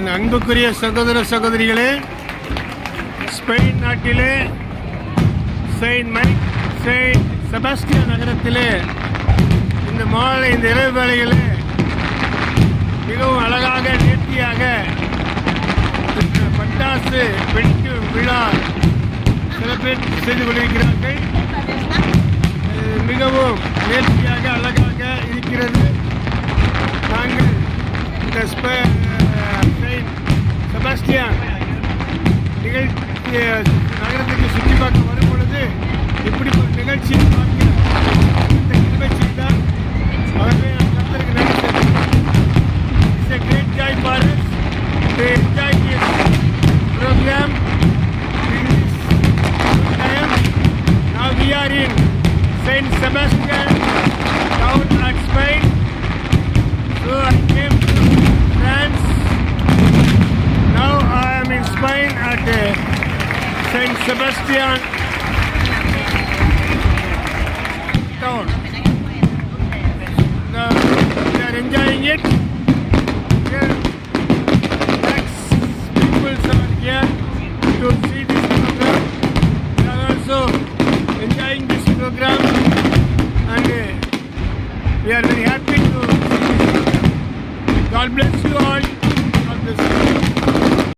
என் அன்புக்குரிய சகோதர சகோதரிகளே, ஸ்பெயின் நாட்டிலே செயின்ட் செபாஸ்டியன் நகரத்திலே இந்த இரவு வேளையிலே மிகவும் அழகாக நேர்த்தியாக பட்டாசு வெடிக்கும் விழா செலிப்ரேட் செய்து கொண்டிருக்கிறார்கள். மிகவும் நேர்த்தியாக அழகாக இருக்கிறது. நாங்கள் இந்த செயின்ட் செபாஸ்டியன் நகரத்துக்கு சுற்றி பார்க்க வரும் பொழுது இப்படி ஒரு நிகழ்ச்சியை பார்க்க நிகழ்ச்சி தான். ஆகவே நான் கர்த்தருக்கு நன்றி சொல்கிறேன். It's a great joy for us to enjoy this program in this time. Now we are in Saint Sebastian town at Spain. So I came to France. Now I am in Spain at Saint Sebastian town. We are enjoying it. Here, next people are here to see this program. We are also enjoying this program, and we are very happy to see this program. God bless you all.